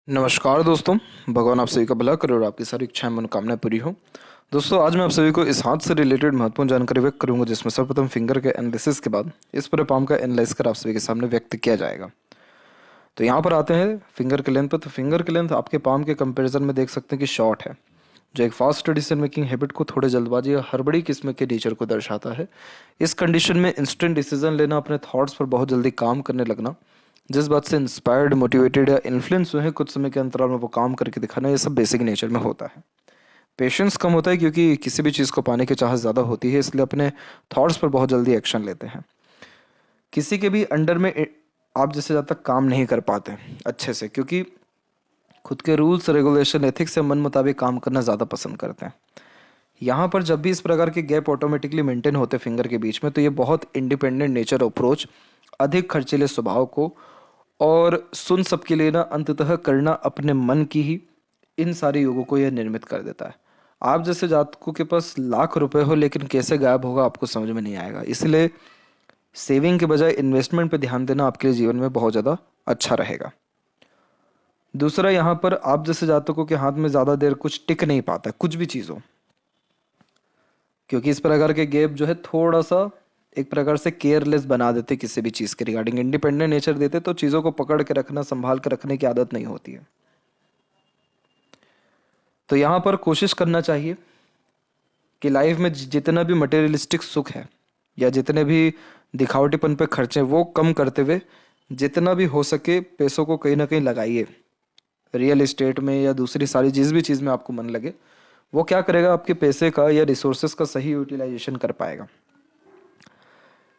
नमस्कार दोस्तों। भगवान आप सभी का भला करे और आपकी सारी इच्छाएं मनोकामनाएं पूरी हो। दोस्तों, आज मैं आप सभी को इस हाथ से रिलेटेड महत्वपूर्ण जानकारी व्यक्त करूंगा, जिसमें सर्वप्रथम फिंगर के एनालिसिस के बाद इस पूरे पाम का एनालाइज कर आप सभी के सामने व्यक्त किया जाएगा। तो यहाँ पर आते हैं फिंगर के लेंथ पर। तो फिंगर के लेंथ आपके पाम के कंपेरिजन में देख सकते हैं कि शॉर्ट है, जो एक फास्ट डिसीजन मेकिंग हैबिट को थोड़े जल्दबाजी या हड़बड़ी किस्म के नेचर को दर्शाता है। इस कंडीशन में इंस्टेंट डिसीजन लेना, अपने थॉट्स पर बहुत जल्दी काम करने लगना, जिस बात से इंस्पायर्ड, मोटिवेटेड या इन्फ्लुएंस हुए हैं, कुछ समय के अंतराल में वो काम करके दिखाना, ये सब बेसिक नेचर में होता है। पेशेंस कम होता है क्योंकि किसी भी चीज़ को पाने की चाहत ज़्यादा होती है, इसलिए अपने थॉट्स पर बहुत जल्दी एक्शन लेते हैं। किसी के भी अंडर में आप जैसे ज़्यादा तक काम नहीं कर पाते अच्छे से, क्योंकि खुद के रूल्स, रेगुलेशन, एथिक्स या मन मुताबिक काम करना ज़्यादा पसंद करते हैं। यहाँ पर जब भी इस प्रकार के गैप ऑटोमेटिकली मेंटेन होते फिंगर के बीच में, तो ये बहुत इंडिपेंडेंट नेचर अप्रोच, अधिक खर्चीले स्वभाव को और सुन सबके लेना, अंततः करना अपने मन की ही, इन सारे योगों को यह निर्मित कर देता है। आप जैसे जातकों के पास लाख रुपए हो, लेकिन कैसे गायब होगा आपको समझ में नहीं आएगा। इसलिए सेविंग के बजाय इन्वेस्टमेंट पर ध्यान देना आपके लिए जीवन में बहुत ज़्यादा अच्छा रहेगा। दूसरा, यहाँ पर आप जैसे जातकों के हाथ में ज़्यादा देर कुछ टिक नहीं पाता है, कुछ भी चीज़ हो, क्योंकि इस प्रकार के गैप जो है थोड़ा सा एक प्रकार से केयरलेस बना देते किसी भी चीज़ के रिगार्डिंग। इंडिपेंडेंट नेचर देते तो चीज़ों को पकड़ के रखना, संभाल के रखने की आदत नहीं होती है। तो यहाँ पर कोशिश करना चाहिए कि लाइफ में जितना भी मटेरियलिस्टिक सुख है या जितने भी दिखावटीपन पे खर्चे वो कम करते हुए, जितना भी हो सके पैसों को कहीं ना कहीं लगाइए, रियल एस्टेट में या दूसरी सारी जिस भी चीज़ में आपको मन लगे। वो क्या करेगा, आपके पैसे का या रिसोर्सेज का सही यूटिलाइजेशन कर पाएगा।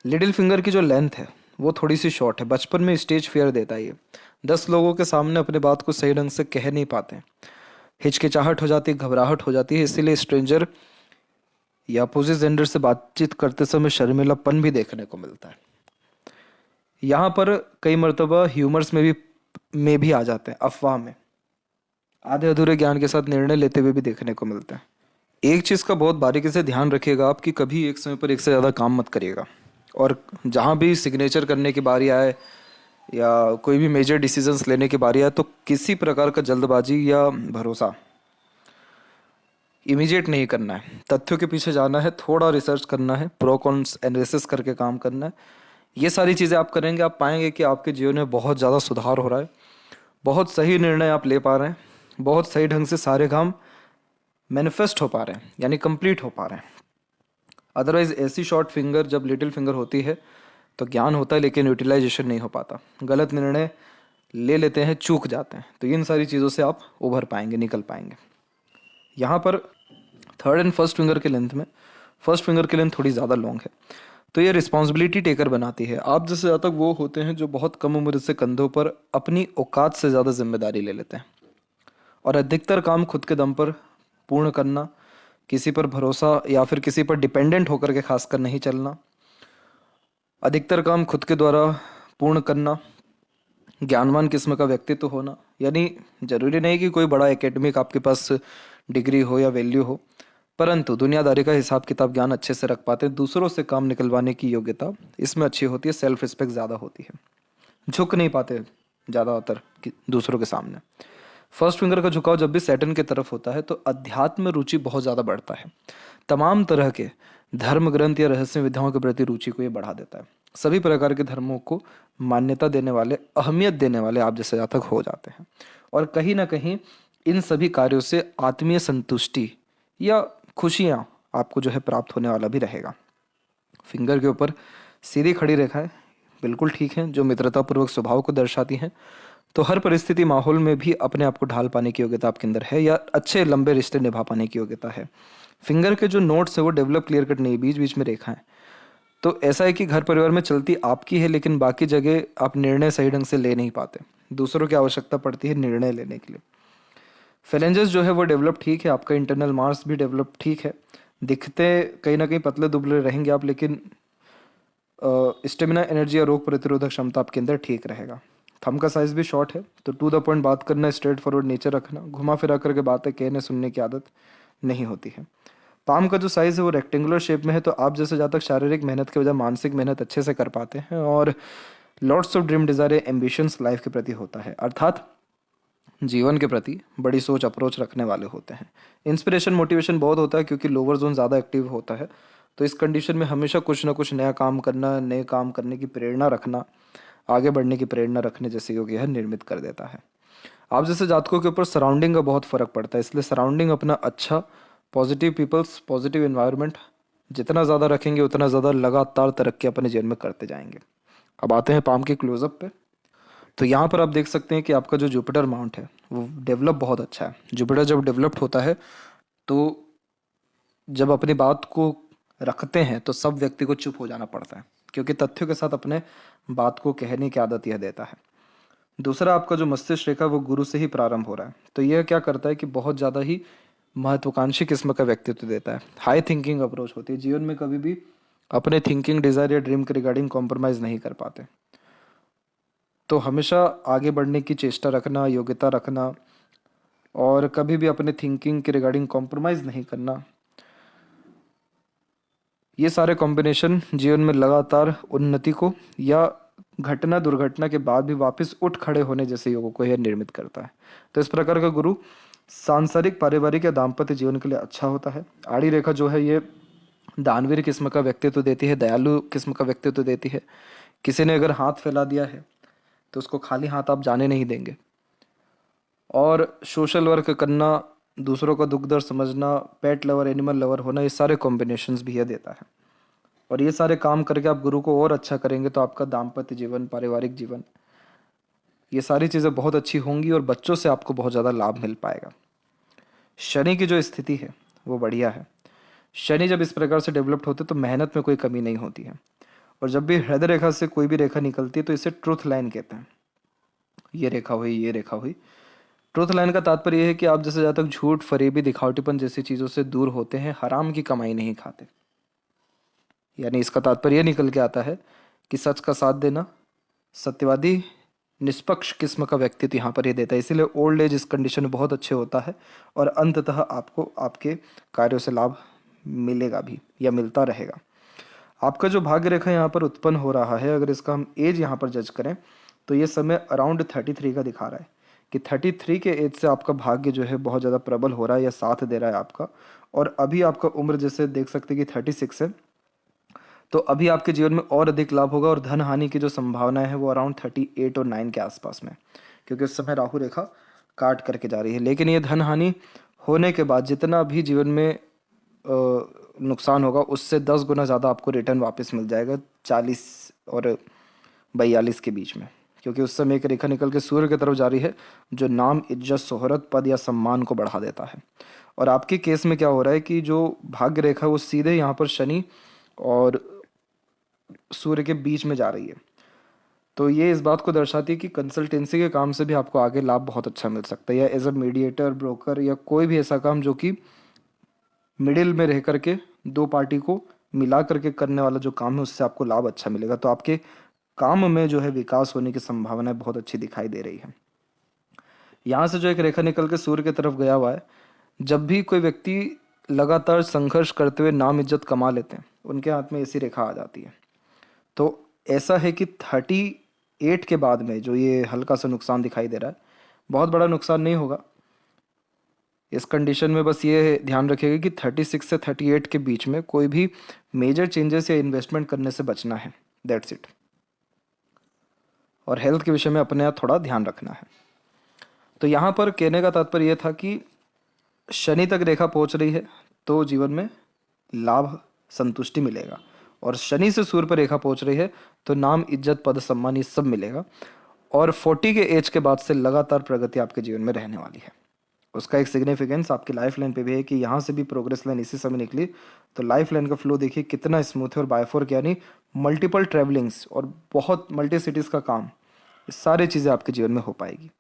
लिटिल फिंगर की जो लेंथ है वो थोड़ी सी शॉर्ट है। बचपन में स्टेज फियर देता है ये। 10 लोगों के सामने अपने बात को सही ढंग से कह नहीं पाते, हिचकिचाहट हो जाती है, घबराहट हो जाती है। इसीलिए स्ट्रेंजर या अपोजिट जेंडर से बातचीत करते समय शर्मिलापन भी देखने को मिलता है। यहाँ पर कई मर्तबा ह्यूमर्स में भी आ जाते हैं, अफवाह में आधे अधूरे ज्ञान के साथ निर्णय लेते हुए भी देखने को मिलते हैं। एक चीज़ का बहुत बारीकी से ध्यान रखिएगा आप, कि कभी एक समय पर एक से ज़्यादा काम मत करिएगा। और जहाँ भी सिग्नेचर करने की बारी आए या कोई भी मेजर डिसीजंस लेने की बारी आए, तो किसी प्रकार का जल्दबाजी या भरोसा इमीडिएट नहीं करना है। तथ्यों के पीछे जाना है, थोड़ा रिसर्च करना है, प्रो कॉन्स एनालिसिस करके काम करना है। ये सारी चीज़ें आप करेंगे, आप पाएंगे कि आपके जीवन में बहुत ज़्यादा सुधार हो रहा है, बहुत सही निर्णय आप ले पा रहे हैं, बहुत सही ढंग से सारे काम मैनिफेस्ट हो पा रहे हैं, यानी कंप्लीट हो पा रहे हैं। अदरवाइज ऐसी शॉर्ट फिंगर जब लिटिल फिंगर होती है तो ज्ञान होता है लेकिन यूटिलाइजेशन नहीं हो पाता, गलत निर्णय ले लेते हैं, चूक जाते हैं। तो इन सारी चीज़ों से आप उभर पाएंगे, निकल पाएंगे। यहाँ पर थर्ड एंड फर्स्ट फिंगर के लेंथ में, फर्स्ट फिंगर की लेंथ थोड़ी ज़्यादा लॉन्ग है, तो ये रिस्पॉन्सिबिलिटी टेकर बनाती है। आप जैसे ज़्यादा वो होते हैं जो बहुत कम उम्र से कंधों पर अपनी औकात से ज़्यादा जिम्मेदारी ले लेते हैं, और अधिकतर काम खुद के दम पर पूर्ण करना, किसी पर भरोसा या फिर किसी पर डिपेंडेंट होकर के खासकर नहीं चलना, अधिकतर काम खुद के द्वारा पूर्ण करना, ज्ञानवान किस्म का व्यक्तित्व होना। यानी जरूरी नहीं कि कोई बड़ा एकेडमिक आपके पास डिग्री हो या वैल्यू हो, परंतु दुनियादारी का हिसाब किताब ज्ञान अच्छे से रख पाते हैं। दूसरों से काम निकलवाने की योग्यता इसमें अच्छी होती है, सेल्फ रिस्पेक्ट ज़्यादा होती है, झुक नहीं पाते ज़्यादातर दूसरों के सामने। फर्स्ट फिंगर का झुकाव जब भी सैटर्न की तरफ होता है तो अध्यात्म में रुचि बहुत ज़्यादा बढ़ता है। तमाम तरह के धर्म ग्रंथ या रहस्य विधाओं के प्रति रुचि को ये बढ़ा देता है। सभी प्रकार के धर्मों को मान्यता देने वाले, अहमियत देने वाले आप जैसे जातक हो जाते हैं, और कहीं ना कहीं इन सभी कार्यों से आत्मीय संतुष्टि या खुशियाँ आपको जो है प्राप्त होने वाला भी रहेगा। फिंगर के ऊपर सीधी खड़ी रेखाएं बिल्कुल ठीक हैं, जो मित्रतापूर्वक स्वभाव को दर्शाती हैं। तो हर परिस्थिति, माहौल में भी अपने आप को ढाल पाने की योग्यता आपके अंदर है, या अच्छे लंबे रिश्ते निभा पाने की योग्यता है। फिंगर के जो नोट्स है वो डेवलप क्लियर कट नहीं, बीच बीच में रेखाएं। तो ऐसा है कि घर परिवार में चलती आपकी है, लेकिन बाकी जगह आप निर्णय सही ढंग से ले नहीं पाते, दूसरों की आवश्यकता पड़ती है निर्णय लेने के लिए। फेलेंजेस जो है वो डेवलप ठीक है, आपका इंटरनल मार्स भी डेवलप ठीक है। दिखते कहीं ना कहीं पतले दुबले रहेंगे आप, लेकिन स्टेमिना, एनर्जी या रोग प्रतिरोधक क्षमता आपके अंदर ठीक रहेगा। थंब का साइज भी शॉर्ट है, तो टू द पॉइंट बात करना, स्ट्रेट फॉरवर्ड नेचर रखना, घुमा फिरा करके बातें कहने सुनने की आदत नहीं होती है। पाम का जो साइज़ है वो रेक्टेंगुलर शेप में है, तो आप जैसे ज़्यादा शारीरिक मेहनत के बजाय मानसिक मेहनत अच्छे से कर पाते हैं, और lots of dream desire, ambitions life के प्रति होता है। अर्थात जीवन के प्रति बड़ी सोच अप्रोच रखने वाले होते हैं। इंस्पिरेशन मोटिवेशन बहुत होता है क्योंकि लोअर जोन ज़्यादा एक्टिव होता है। तो इस कंडीशन में हमेशा कुछ ना कुछ नया काम करना, नए काम करने की प्रेरणा रखना, आगे बढ़ने की प्रेरणा रखने जैसे योग यह निर्मित कर देता है। आप जैसे जातकों के ऊपर सराउंडिंग का बहुत फ़र्क पड़ता है, इसलिए सराउंडिंग अपना अच्छा, पॉजिटिव पीपल्स, पॉजिटिव एनवायरनमेंट जितना ज़्यादा रखेंगे उतना ज़्यादा लगातार तरक्की अपने जीवन में करते जाएंगे। अब आते हैं पाम के क्लोजअप पे। तो यहाँ पर आप देख सकते हैं कि आपका जो जुपिटर माउंट है वो डेवलप बहुत अच्छा है। जुपिटर जब डेवलप्ड होता है तो जब अपनी बात को रखते हैं तो सब व्यक्ति को चुप हो जाना पड़ता है, क्योंकि तथ्यों के साथ अपने बात को कहने की आदत यह देता है। दूसरा, आपका जो मस्तिष्क रेखा वो गुरु से ही प्रारंभ हो रहा है, तो यह क्या करता है कि बहुत ज़्यादा ही महत्वाकांक्षी किस्म का व्यक्तित्व देता है। हाई थिंकिंग अप्रोच होती है, जीवन में कभी भी अपने थिंकिंग, डिज़ायर या ड्रीम के रिगार्डिंग कॉम्प्रोमाइज़ नहीं कर पाते। तो हमेशा आगे बढ़ने की चेष्टा रखना, योग्यता रखना और कभी भी अपने थिंकिंग के रिगार्डिंग कॉम्प्रोमाइज़ नहीं करना, ये सारे कॉम्बिनेशन जीवन में लगातार उन्नति को या घटना दुर्घटना के बाद भी वापस उठ खड़े होने जैसे योगों को यह निर्मित करता है। तो इस प्रकार का गुरु सांसारिक, पारिवारिक या दाम्पत्य जीवन के लिए अच्छा होता है। आड़ी रेखा जो है ये दानवीर किस्म का व्यक्तित्व देती है, दयालु किस्म का व्यक्तित्व देती है। किसी ने अगर हाथ फैला दिया है तो उसको खाली हाथ आप जाने नहीं देंगे। और सोशल वर्क करना, दूसरों का दुख दर्द समझना, पेट लवर, एनिमल लवर होना, ये सारे कॉम्बिनेशंस भी यह देता है। और ये सारे काम करके आप गुरु को और अच्छा करेंगे तो आपका दाम्पत्य जीवन, पारिवारिक जीवन, ये सारी चीज़ें बहुत अच्छी होंगी और बच्चों से आपको बहुत ज़्यादा लाभ मिल पाएगा। शनि की जो स्थिति है वो बढ़िया है। शनि जब इस प्रकार से डेवलप्ड होते तो मेहनत में कोई कमी नहीं होती है। और जब भी हृदय रेखा से कोई भी रेखा निकलती है तो इसे ट्रुथ लाइन कहते हैं। ये रेखा हुई, ये रेखा हुई। ट्रुथ लाइन का तात्पर्य यह है कि आप जैसे ज़्यादा तक झूठ, फरेबी, दिखावटीपन जैसी चीज़ों से दूर होते हैं, हराम की कमाई नहीं खाते। यानी इसका तात्पर्य यह निकल के आता है कि सच का साथ देना, सत्यवादी, निष्पक्ष किस्म का व्यक्तित्व यहाँ पर ये देता है। इसीलिए ओल्ड एज इस कंडीशन में बहुत अच्छे होता है और अंततः आपको आपके कार्यों से लाभ मिलेगा भी या मिलता रहेगा। आपका जो भाग्य रेखा यहाँ पर उत्पन्न हो रहा है, अगर इसका हम एज यहाँ पर जज करें तो ये समय अराउंड 33 का दिखा रहा है कि 33 के एज से आपका भाग्य जो है बहुत ज़्यादा प्रबल हो रहा है या साथ दे रहा है आपका। और अभी आपका उम्र जैसे देख सकते हैं कि 36 है, तो अभी आपके जीवन में और अधिक लाभ होगा और धन हानि की जो संभावना है वो अराउंड 38 और 9 के आसपास में, क्योंकि उस समय राहु रेखा काट करके जा रही है। लेकिन ये धन हानि होने के बाद जितना भी जीवन में नुकसान होगा उससे 10 गुना ज़्यादा आपको रिटर्न वापस मिल जाएगा 40 और 42 के बीच में, क्योंकि उस समय एक रेखा निकल के सूर्य की तरफ जा रही है जो नाम, इज्जत, शोहरत, पद या सम्मान को बढ़ा देता है। और आपके केस में क्या हो रहा है कि जो भाग्य रेखा वो सीधे यहाँ पर शनि और सूर्य के बीच में जा रही है। तो ये इस बात को दर्शाती है कि कंसल्टेंसी के काम से भी आपको आगे लाभ बहुत अच्छा मिल सकता है, या एज अ मीडिएटर, ब्रोकर या कोई भी ऐसा काम जो कि मिडिल में रह करके दो पार्टी को मिला करके करने वाला जो काम है उससे आपको लाभ अच्छा मिलेगा। तो आपके काम में जो है विकास होने की संभावनाएं बहुत अच्छी दिखाई दे रही है। यहाँ से जो एक रेखा निकल के सूर्य की तरफ गया हुआ है, जब भी कोई व्यक्ति लगातार संघर्ष करते हुए नाम इज्जत कमा लेते हैं उनके हाथ में ऐसी रेखा आ जाती है। तो ऐसा है कि 38 के बाद में जो ये हल्का सा नुकसान दिखाई दे रहा है, बहुत बड़ा नुकसान नहीं होगा। इस कंडीशन में बस ये ध्यान रखिएगा कि 36 से 38 के बीच में कोई भी मेजर चेंजेस या इन्वेस्टमेंट करने से बचना है, दैट्स इट। और हेल्थ के विषय में अपने आप थोड़ा ध्यान रखना है। तो यहाँ पर कहने का तात्पर्य यह था कि शनि तक रेखा पहुँच रही है तो जीवन में लाभ, संतुष्टि मिलेगा, और शनि से सूर्य पर रेखा पहुंच रही है तो नाम, इज्जत, पद, सम्मान ये सब मिलेगा। और 40 के एज के बाद से लगातार प्रगति आपके जीवन में रहने वाली है। उसका एक सिग्निफिकेंस आपकी लाइफ लाइन पे भी है कि यहाँ से भी प्रोग्रेस लाइन इसी समय निकली तो लाइफ लाइन का फ्लो देखिए कितना स्मूथ है। और बायफोर यानी मल्टीपल ट्रैवलिंग्स और बहुत मल्टी सिटीज़ का काम, ये सारी चीज़ें आपके जीवन में हो पाएगी।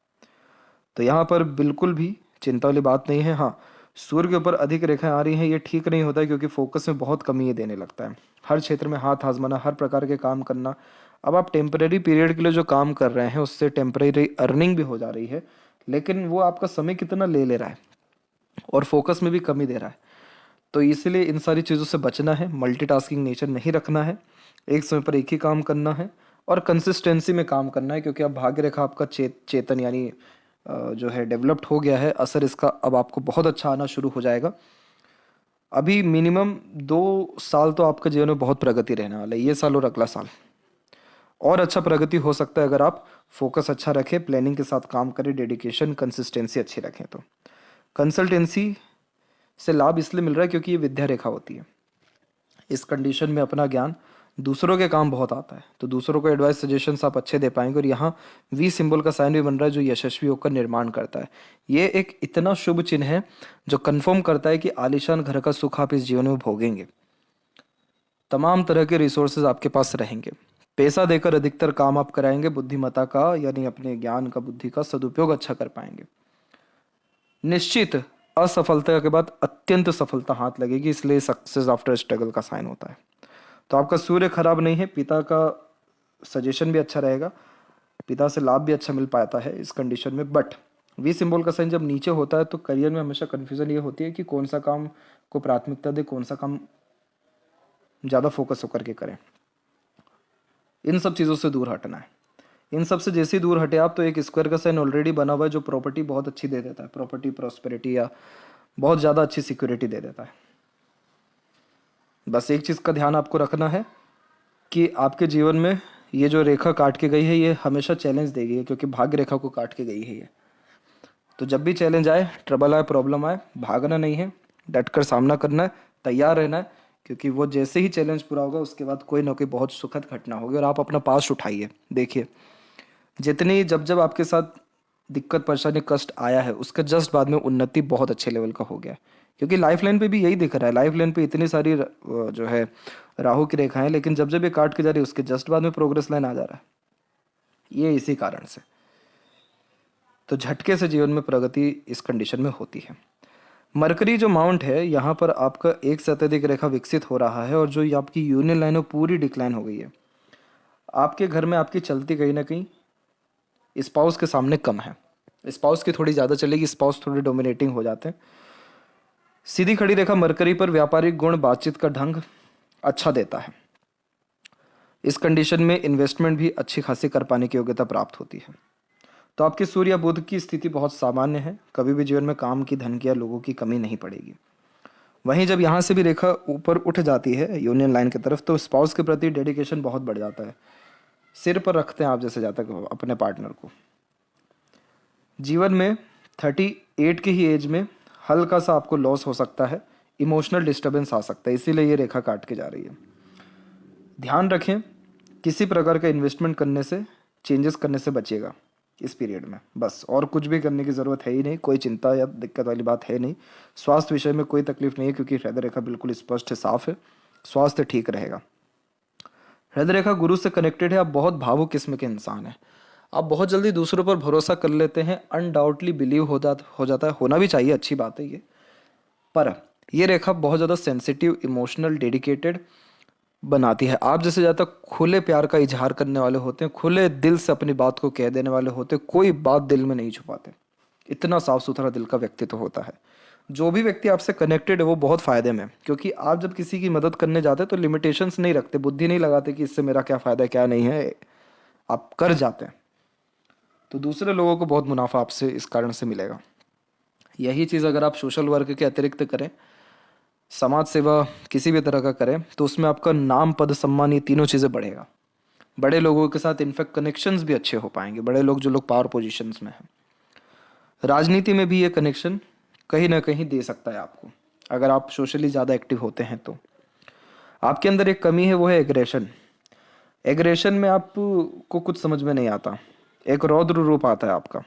तो यहाँ पर बिल्कुल भी चिंता वाली बात नहीं है। हाँ, सूर्य के ऊपर अधिक रेखाएं आ रही हैं, ये ठीक नहीं होता है क्योंकि फोकस में बहुत कमी ये देने लगता है। हर क्षेत्र में हाथ आजमाना, हर प्रकार के काम करना। अब आप टेम्परेरी पीरियड के लिए जो काम कर रहे हैं उससे टेम्परेरी अर्निंग भी हो जा रही है, लेकिन वो आपका समय कितना ले ले रहा है और फोकस में भी कमी दे रहा है। तो इसलिए इन सारी चीज़ों से बचना है, मल्टीटास्किंग नेचर नहीं रखना है, एक समय पर एक ही काम करना है और कंसिस्टेंसी में काम करना है। क्योंकि अब भाग्य रेखा आपका चेतन यानी जो है डेवलप्ड हो गया है, असर इसका अब आपको बहुत अच्छा आना शुरू हो जाएगा। अभी मिनिमम 2 साल तो आपके जीवन में बहुत प्रगति रहने वाला है, ये साल और अगला साल। और अच्छा प्रगति हो सकता है अगर आप फोकस अच्छा रखें, प्लानिंग के साथ काम करें, डेडिकेशन कंसिस्टेंसी अच्छी रखें तो। कंसल्टेंसी से लाभ इसलिए मिल रहा है क्योंकि ये विद्या रेखा होती है। इस कंडीशन में अपना ज्ञान दूसरों के काम बहुत आता है, तो दूसरों को एडवाइस सजेशंस आप अच्छे दे पाएंगे। और यहाँ वी सिंबल का साइन भी बन रहा है जो यशस्वी होकर निर्माण करता है। ये एक इतना शुभ चिन्ह है जो कंफर्म करता है कि आलीशान घर का सुख आप इस जीवन में भोगेंगे। तमाम तरह के रिसोर्सेज आपके पास रहेंगे। पैसा देकर अधिकतर काम आप कराएंगे। बुद्धिमत्ता का यानी अपने ज्ञान का, बुद्धि का सदुपयोग अच्छा कर पाएंगे। निश्चित असफलता के बाद अत्यंत सफलता हाथ लगेगी, इसलिए सक्सेस आफ्टर स्ट्रगल का साइन होता है। तो आपका सूर्य खराब नहीं है, पिता का सजेशन भी अच्छा रहेगा, पिता से लाभ भी अच्छा मिल पाता है इस कंडीशन में। बट वी सिंबल का साइन जब नीचे होता है तो करियर में हमेशा कन्फ्यूजन ये होती है कि कौन सा काम को प्राथमिकता दे, कौन सा काम ज़्यादा फोकस होकर के करें। इन सब चीज़ों से दूर हटना है। इन सब से जैसे ही दूर हटे आप, तो एक स्क्वायर का साइन ऑलरेडी बना हुआ है जो प्रॉपर्टी बहुत अच्छी दे देता है, प्रॉपर्टी प्रॉस्पेरिटी या बहुत ज़्यादा अच्छी सिक्योरिटी दे देता है। बस एक चीज़ का ध्यान आपको रखना है कि आपके जीवन में ये जो रेखा काट के गई है ये हमेशा चैलेंज देगी, क्योंकि भाग्य रेखा को काट के गई है ये। तो जब भी चैलेंज आए, ट्रबल आए, प्रॉब्लम आए, भागना नहीं है, डटकर सामना करना है, तैयार रहना है, क्योंकि वो जैसे ही चैलेंज पूरा होगा उसके बाद कोई ना कोई बहुत सुखद घटना होगी। और आप अपना पास्ट उठाइए, देखिए जितनी जब जब आपके साथ दिक्कत, परेशानी, कष्ट आया है उसके जस्ट बाद में उन्नति बहुत अच्छे लेवल का हो गया है। क्योंकि लाइफ लाइन पे भी यही दिख रहा है, लाइफ लाइन पे इतनी सारी जो है राहु की रेखाएं, लेकिन जब जब ये काट के जा रही है उसके जस्ट बाद में प्रोग्रेस लाइन आ जा रहा है। ये इसी कारण से तो झटके से जीवन में प्रगति इस कंडीशन में होती है। मरकरी जो माउंट है यहाँ पर आपका एक से अत्यधिक रेखा विकसित हो रहा है, और जो ये आपकी यूनियन लाइन है पूरी डिक्लाइन हो गई है। आपके घर में आपकी चलती कहीं ना कहीं स्पाउस के सामने कम है, स्पाउस की थोड़ी ज़्यादा चलेगी, स्पाउस थोड़े डोमिनेटिंग हो जाते हैं। सीधी खड़ी रेखा मरकरी पर व्यापारिक गुण, बातचीत का ढंग अच्छा देता है। इस कंडीशन में इन्वेस्टमेंट भी अच्छी खासी कर पाने की योग्यता प्राप्त होती है। तो आपके सूर्य या बुध की स्थिति बहुत सामान्य है, कभी भी जीवन में काम की, धन की या लोगों की कमी नहीं पड़ेगी। वहीं जब यहाँ से भी रेखा ऊपर उठ जाती है यूनियन लाइन की तरफ, तो स्पाउस के प्रति डेडिकेशन बहुत बढ़ जाता है। सिर पर रखते हैं आप जैसे जातक हो अपने पार्टनर को। जीवन में 38 की ही एज में हल्का सा आपको लॉस हो सकता है, इमोशनल डिस्टर्बेंस आ सकता है, इसीलिए ये रेखा काट के जा रही है। ध्यान रखें, किसी प्रकार का इन्वेस्टमेंट करने से, चेंजेस करने से बचिएगा इस पीरियड में। बस और कुछ भी करने की ज़रूरत है ही नहीं, कोई चिंता या दिक्कत वाली बात है नहीं। स्वास्थ्य विषय में कोई तकलीफ नहीं है, क्योंकि हृदय रेखा बिल्कुल स्पष्ट है, साफ है, स्वास्थ्य ठीक रहेगा। हृदय रेखा गुरु से कनेक्टेड है। आप बहुत भावुक किस्म के इंसान हैं, आप बहुत जल्दी दूसरों पर भरोसा कर लेते हैं, अनडाउटली बिलीव हो जाता है, होना भी चाहिए, अच्छी बात है ये। पर ये रेखा बहुत ज़्यादा सेंसिटिव, इमोशनल, डेडिकेटेड बनाती है। आप जैसे ज़्यादा खुले प्यार का इजहार करने वाले होते हैं, खुले दिल से अपनी बात को कह देने वाले होते हैं, कोई बात दिल में नहीं छुपाते, इतना साफ सुथरा दिल का व्यक्तित्व होता है। जो भी व्यक्ति आपसे कनेक्टेड है वो बहुत फायदे में, क्योंकि आप जब किसी की मदद करने जाते हैं तो लिमिटेशंस नहीं रखते, बुद्धि नहीं लगाते कि इससे मेरा क्या फ़ायदा है क्या नहीं है, आप कर जाते हैं। तो दूसरे लोगों को बहुत मुनाफा आपसे इस कारण से मिलेगा। यही चीज़ अगर आप सोशल वर्क के अतिरिक्त करें, समाज सेवा किसी भी तरह का करें, तो उसमें आपका नाम, पद, सम्मान, ये तीनों चीज़ें बढ़ेगा। बड़े लोगों के साथ इनफैक्ट कनेक्शंस भी अच्छे हो पाएंगे, बड़े लोग जो लोग पावर पोजीशंस में हैं। राजनीति में भी ये कनेक्शन कहीं ना कहीं दे सकता है आपको, अगर आप सोशली ज़्यादा एक्टिव होते हैं तो। आपके अंदर एक कमी है, वो है एग्रेशन। एग्रेशन में आपको कुछ समझ में नहीं आता, एक रौद्र रूप आता है आपका,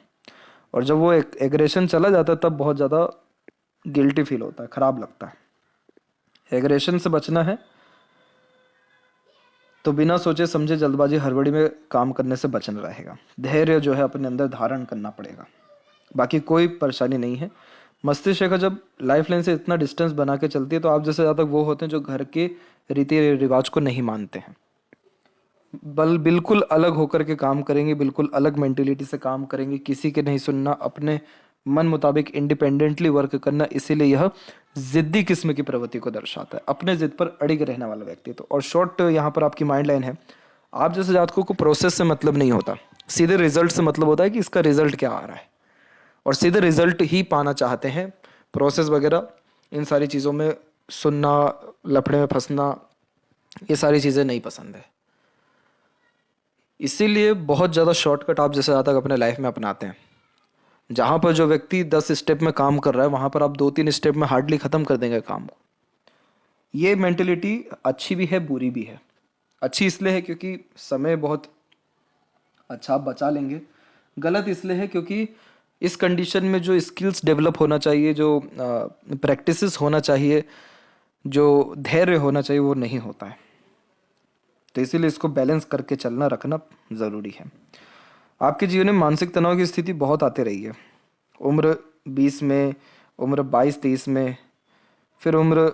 और जब वो एग्रेशन चला जाता है तब बहुत ज़्यादा गिल्टी फील होता है, खराब लगता है। एग्रेशन से बचना है तो बिना सोचे समझे जल्दबाजी, हड़बड़ी में काम करने से बचना रहेगा। धैर्य जो है अपने अंदर धारण करना पड़ेगा, बाकी कोई परेशानी नहीं है। मस्तिष्क रेखा जब लाइफ लाइन से इतना डिस्टेंस बना के चलती है तो आप जैसे ज़्यादा वो होते हैं जो घर के रीति रिवाज को नहीं मानते हैं, बिल्कुल अलग होकर के काम करेंगे, बिल्कुल अलग मेंटेलिटी से काम करेंगे, किसी के नहीं सुनना, अपने मन मुताबिक इंडिपेंडेंटली वर्क करना। इसीलिए यह जिद्दी किस्म की प्रवृत्ति को दर्शाता है, अपने जिद पर अड़िग रहने वाला व्यक्ति। तो और शॉर्ट यहाँ पर आपकी माइंड लाइन है, आप जैसे जातकों को प्रोसेस से मतलब नहीं होता, सीधे रिजल्ट से मतलब होता है कि इसका रिजल्ट क्या आ रहा है। और सीधे रिजल्ट ही पाना चाहते हैं। प्रोसेस वगैरह इन सारी चीज़ों में सुनना, लफड़े में फंसना, ये सारी चीज़ें नहीं पसंद है। इसीलिए बहुत ज़्यादा शॉर्टकट आप जैसे ज़्यादा अपने लाइफ में अपनाते हैं। जहाँ पर जो व्यक्ति 10 स्टेप में काम कर रहा है, वहाँ पर आप 2-3 स्टेप में हार्डली ख़त्म कर देंगे काम को। ये मेंटेलिटी अच्छी भी है, बुरी भी है। अच्छी इसलिए है क्योंकि समय बहुत अच्छा आप बचा लेंगे। गलत इसलिए है क्योंकि इस कंडीशन में जो स्किल्स डेवलप होना चाहिए, जो प्रैक्टिसेस होना चाहिए, जो धैर्य होना चाहिए, वो नहीं होता है। तो इसीलिए इसको बैलेंस करके चलना, रखना ज़रूरी है। आपके जीवन में मानसिक तनाव की स्थिति बहुत आती रही है। उम्र 20 में, उम्र 22-23 में, फिर उम्र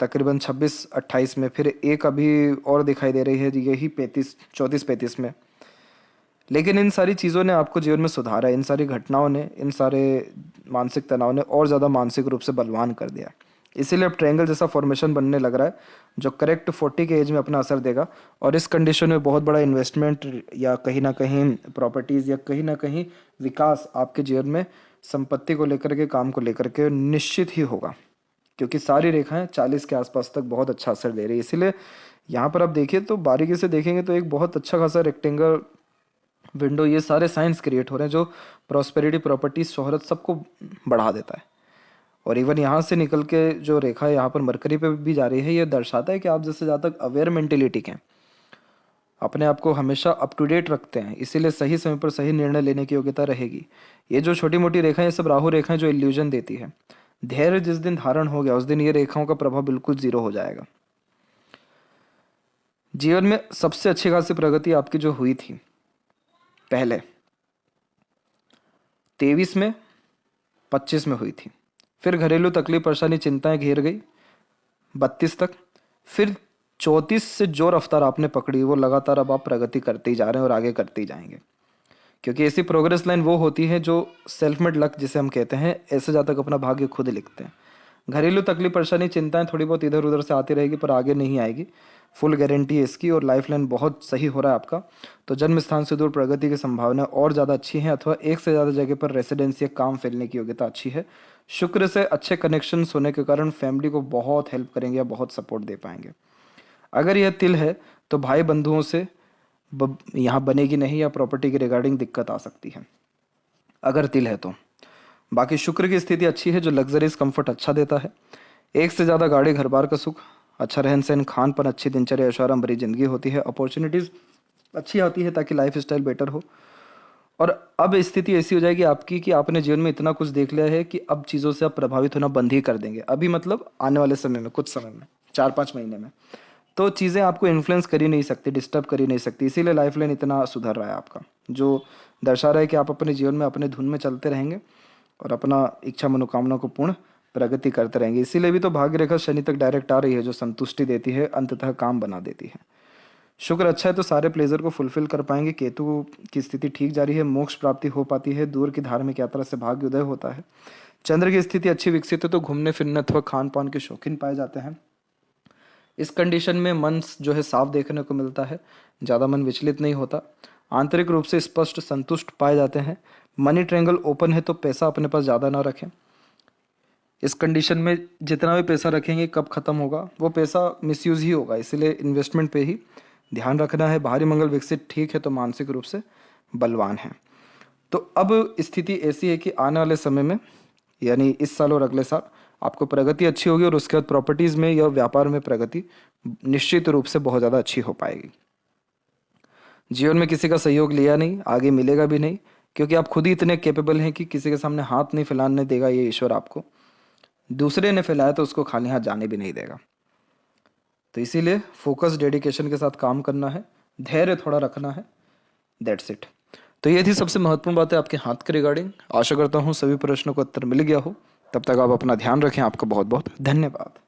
तकरीबन 26-28 में, फिर एक अभी और दिखाई दे रही है यही 34-35 में। लेकिन इन सारी चीज़ों ने आपको जीवन में सुधारा है। इन सारी घटनाओं ने, इन सारे मानसिक तनाव ने और ज़्यादा मानसिक रूप से बलवान कर दिया। इसीलिए अब ट्रायंगल जैसा फॉर्मेशन बनने लग रहा है, जो करेक्ट 40 के एज में अपना असर देगा। और इस कंडीशन में बहुत बड़ा इन्वेस्टमेंट या कहीं ना कहीं प्रॉपर्टीज़ या कहीं ना कहीं विकास आपके जीवन में संपत्ति को लेकर के, काम को लेकर के निश्चित ही होगा, क्योंकि सारी रेखाएं 40 के आसपास तक बहुत अच्छा असर दे रही है। इसीलिए यहाँ पर आप देखिए तो बारीकी से देखेंगे तो एक बहुत अच्छा खासा रेक्टेंगल विंडो, ये सारे साइंस क्रिएट हो रहे हैं जो प्रॉस्पेरिटी, प्रॉपर्टी, शोहरत सबको बढ़ा देता है। और इवन यहाँ से निकल के जो रेखा है यहाँ पर मरकरी पे भी जा रही है, ये दर्शाता है कि आप जैसे ज़्यादा तक अवेयर मेंटेलिटी के हैं, अपने आप को हमेशा अप टू डेट रखते हैं, इसीलिए सही समय पर सही निर्णय लेने की योग्यता रहेगी। ये जो छोटी मोटी रेखाएं, ये सब राहु रेखाएं जो इल्यूजन देती है। धैर्य जिस दिन धारण हो गया उस दिन ये रेखाओं का प्रभाव बिल्कुल जीरो हो जाएगा। जीवन में सबसे अच्छी खासी प्रगति आपकी जो हुई थी पहले 23 में, 25 में हुई थी, फिर घरेलू तकलीफ, परेशानी, चिंताएं घेर गई 32 तक, फिर 34 से जो रफ्तार आपने पकड़ी वो लगातार अब आप प्रगति करते ही जा रहे हैं और आगे करते ही जाएंगे। क्योंकि ऐसी प्रोग्रेस लाइन वो होती है जो सेल्फ मेड लक जिसे हम कहते हैं, ऐसे जहाँ तक अपना भाग्य खुद लिखते हैं। घरेलू तकलीफ, परेशानी, चिंताएं थोड़ी बहुत इधर उधर से आती रहेगी पर आगे नहीं आएगी, फुल गारंटी है इसकी। और लाइफ लाइन बहुत सही हो रहा है आपका, तो जन्म स्थान से दूर प्रगति की संभावना और ज़्यादा अच्छी है, अथवा एक से ज़्यादा जगह पर रेसिडेंस या काम फैलने की योग्यता अच्छी है। शुक्र से अच्छे कनेक्शन होने के कारण फैमिली को बहुत हेल्प करेंगे या बहुत सपोर्ट दे पाएंगे। अगर यह तिल है तो भाई बंधुओं से यहाँ बनेगी नहीं, या प्रॉपर्टी के रिगार्डिंग दिक्कत आ सकती है अगर तिल है तो। बाकी शुक्र की स्थिति अच्छी है जो लग्जरीज कंफर्ट अच्छा देता है, एक से ज़्यादा गाड़ी, घर बार का सुख, अच्छा रहन सहन, खान पान, अच्छी दिनचर्या, ऐशोआराम भरी जिंदगी होती है। अपॉर्चुनिटीज़ अच्छी आती है ताकि लाइफ स्टाइल बेटर हो। और अब स्थिति ऐसी हो जाएगी आपकी कि आपने जीवन में इतना कुछ देख लिया है कि अब चीज़ों से आप प्रभावित होना बंद ही कर देंगे। अभी मतलब आने वाले समय में, कुछ समय में, 4-5 महीने में, तो चीज़ें आपको इन्फ्लुएंस कर ही नहीं सकती, डिस्टर्ब कर ही नहीं सकती। इसीलिए लाइफ लाइन इतना सुधर रहा है आपका, जो दर्शा रहा है कि आप अपने जीवन में अपने धुन में चलते रहेंगे और अपना इच्छा मनोकामना को पूर्ण प्रगति करते रहेंगे। इसीलिए भी तो भाग्य रेखा शनि तक डायरेक्ट आ रही है, जो संतुष्टि देती है, अंततः काम बना देती है। शुक्र अच्छा है तो सारे प्लेजर को फुलफिल कर पाएंगे। केतु की स्थिति ठीक जा रही है, मोक्ष प्राप्ति हो पाती है, दूर की धार्मिक यात्रा से भाग्य उदय होता है। चंद्र की स्थिति अच्छी विकसित है तो घूमने फिरने अथवा खान पान के शौकीन पाए जाते हैं। इस कंडीशन में मन जो है साफ देखने को मिलता है, ज़्यादा मन विचलित नहीं होता, आंतरिक रूप से स्पष्ट संतुष्ट पाए जाते हैं। मनी ट्रायंगल ओपन है तो पैसा अपने पास ज़्यादा ना रखें। इस कंडीशन में जितना भी पैसा रखेंगे कब ख़त्म होगा, वो पैसा मिसयूज़ ही होगा, इसीलिए इन्वेस्टमेंट पे ही ध्यान रखना है। बाहरी मंगल विकसित ठीक है तो मानसिक रूप से बलवान है। तो अब स्थिति ऐसी है कि आने वाले समय में, यानी इस साल और अगले साल, आपको प्रगति अच्छी होगी और उसके बाद प्रॉपर्टीज़ में या व्यापार में प्रगति निश्चित रूप से बहुत ज़्यादा अच्छी हो पाएगी। जीवन में किसी का सहयोग लिया नहीं, आगे मिलेगा भी नहीं, क्योंकि आप खुद ही इतने कैपेबल हैं कि किसी के सामने हाथ नहीं फैलाने देगा ये ईश्वर आपको। दूसरे ने फैलाया तो उसको खाली हाथ जाने भी नहीं देगा। तो इसीलिए फोकस, डेडिकेशन के साथ काम करना है, धैर्य थोड़ा रखना है, दैट्स इट। तो ये थी सबसे महत्वपूर्ण बात है आपके हाथ के रिगार्डिंग। आशा करता हूँ सभी प्रश्नों का उत्तर मिल गया हो। तब तक आप अपना ध्यान रखें। आपका बहुत बहुत धन्यवाद।